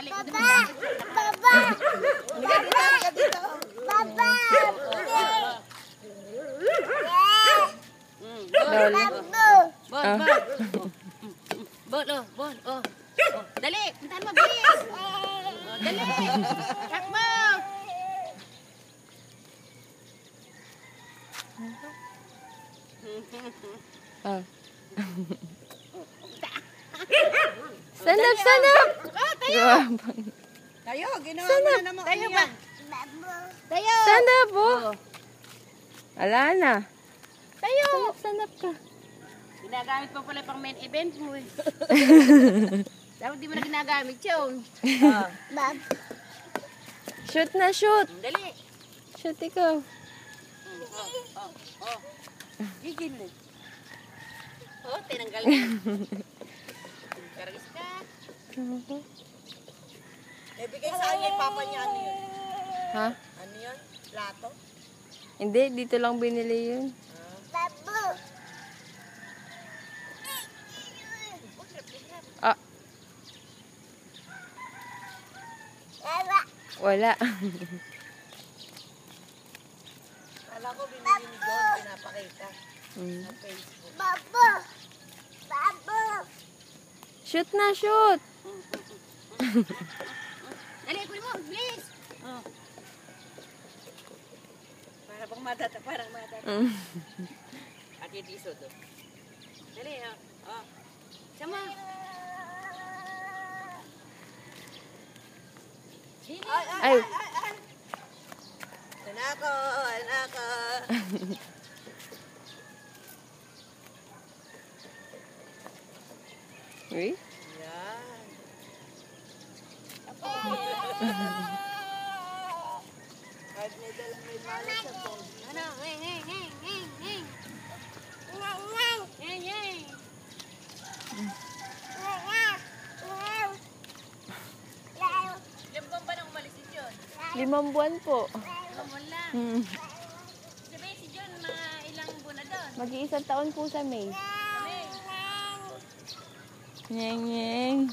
likod mo. Baba! Halika dito. Baba! Bon. Dali, puntahan mo, bilis. Dali. Takbo. Stand up! Tayo, ginawa mo na naman. Tayo ba? Tayo. Stand up, oh. Ala na. Tayo. Stand up ka. Ginagamit pa pala pang main event mo eh. Dapat di mo na ginagamit yun. Shoot na, shoot. Dali. Shoot ikaw. Gigil na. Tinanggal na. Karagis ka. Bigay sa kanya, papa niya, ano yun? Ha? Ano yun? Plato? Hindi, dito lang binili yun. Babo! Ah. Wala. Kala ko binili ni John, pinapakita. Sa Facebook. Babo! Shoot na, shoot. Dali, kunin mo, please! Parang matata. Ati diso to. Dali, sama. Ay. Anak ko. Uy. Yan. Kahit may dalang may malas sa phone. Ano? Hey. Ilang buwan ba nang umalis si John? 5 buwan po. 5 buwan lang. Sabi si John, mga ilang buwan na doon? Mag-iisang taon po sa May. Nyeng.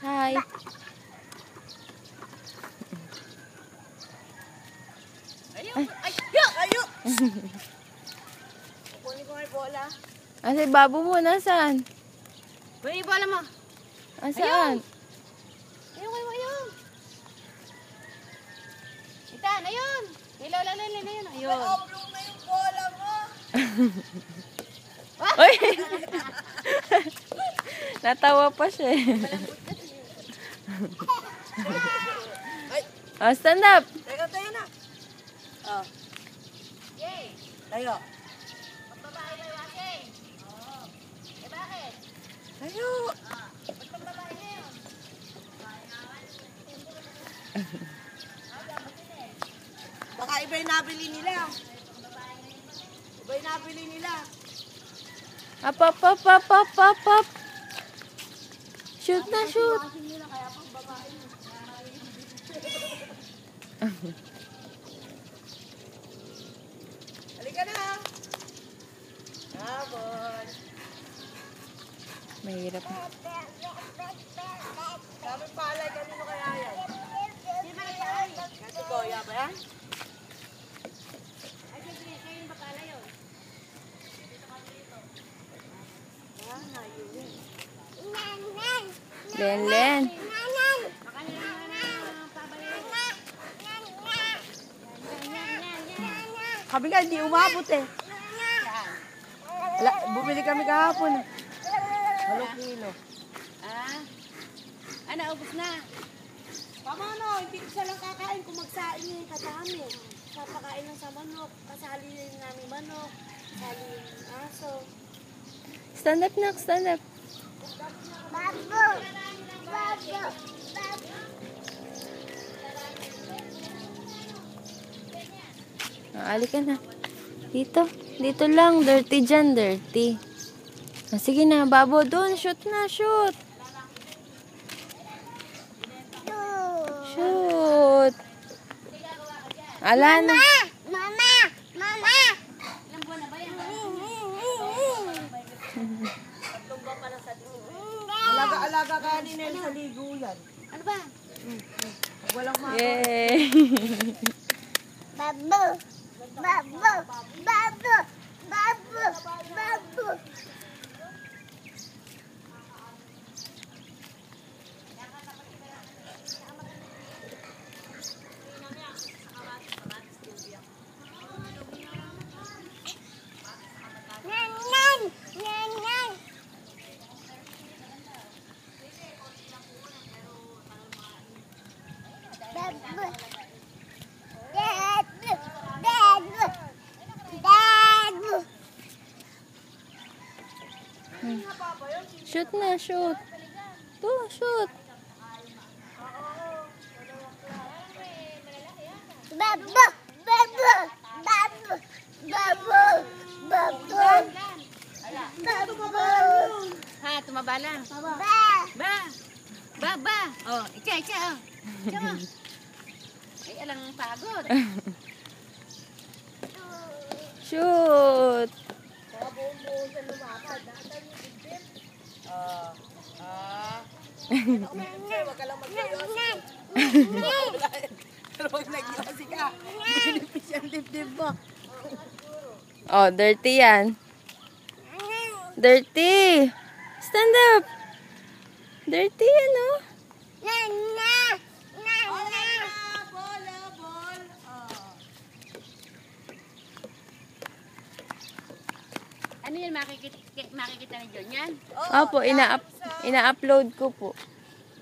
Hi. Ayo! Kukunin ko may bola. Si Babu mo, nasaan? Kunin yung bola mo. Saan? Ayun. Itan, ayun. Ayun. Ayun. Oblong na yung bola mo. Uy! Natawa pa siya eh. Stand up! Tayo na. Yay! Tayo. Magbabae na yung aking. Bakit? Tayo. Magbabae na yun. Baka iba yung nabili nila. Up. Shoot na, shoot. Halika na. Habol. Mahirap. Sabi palay, kanino kaya yan? Hindi ba yan? Kasi Goya ba yan? Ay, sige, kayo yung bakala yun. Len. Kami nga, hindi umabot eh. Bumili kami kahapon. 8 kilo. Naubos na. Pamano, hindi ko siya lang kakain kung magsain yung kadami. Papakain lang sa manok, kasali namin manok, kasali yung aso. Stand up, nak. Stand up. Babo! Ali ka na. Dito lang. Dirty dyan, dirty. Sige na, Babo. Doon, shoot na, shoot. Shoot. Ala na. Mama! Ilang buwan na ba yan? 3 buwan pa lang sa alaga kaya ni Nel sa ligo yan. Ano ba? Pag walang mga. Yay! Babu! Babu! Babu! Babu! Babu! Nan! Nan! Nan! Nan! Babu! Babu! Babu! Babu! Shoot na, shoot. To, shoot. Babu! Babu! Babu! Babu! Babu! Babu! Ha, tumaba lang. Ba! Ba! Ba, ba! Oh, ika, oh. Ika mo. Ay, alang pagod. Shoot. Huwag ka lang magseryoso. Pero huwag nagyosi ka. Binipis yung dibdib mo. Oh, dirty yan. Dirty. Stand up. Dirty yan, oh. Na! Na! Na! Na! Bola, ball. Ano yan, makikita ni John yan? Opo, ina-upload ko po.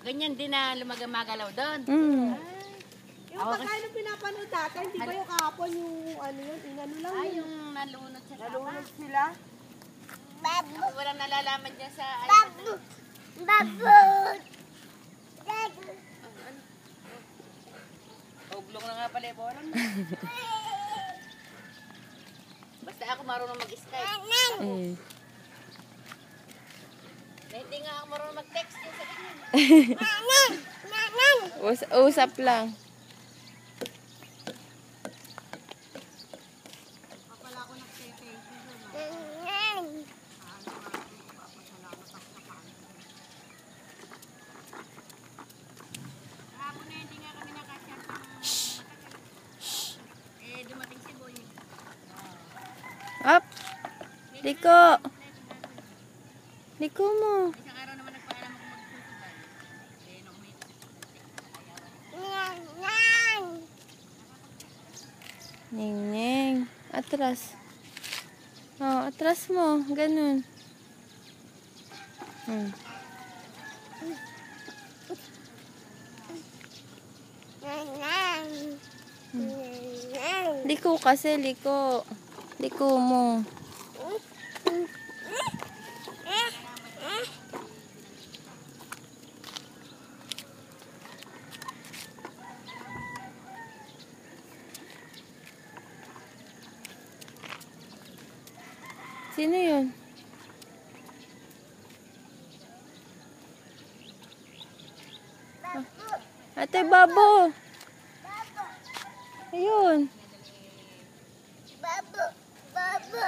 Ganyan din na lumagalaw doon. Yung pagkain ng pinapanood natin, hindi ba yung kahapon yung ano yun, inano lang Ay, yun. yung nalunod sa kapa. Nalunod sila. Babu! Walang nalalaman dyan sa Babu! Babu! Babu! Oblong na nga pala yung bola. Basta ako marunong mag-skype. Mm. Na hindi nga ako marunong mag-text yung sa ganyan. Nanan! Nanan! Usap lang. Nanan! Kahapon na hindi nga kami nakashare ng eh, dumating si Boy. Up. Liko. Liko mo. Isang araw naman nagpaalam ako magsusugal. Eh, nung may Nanan! Ning. Atras. Oh, atras mo. Ganun. Nanan! Nanan! Liko kasi, liko. Liko mo. Sino yun? Ate Babo. Ayun. Babu! Babu!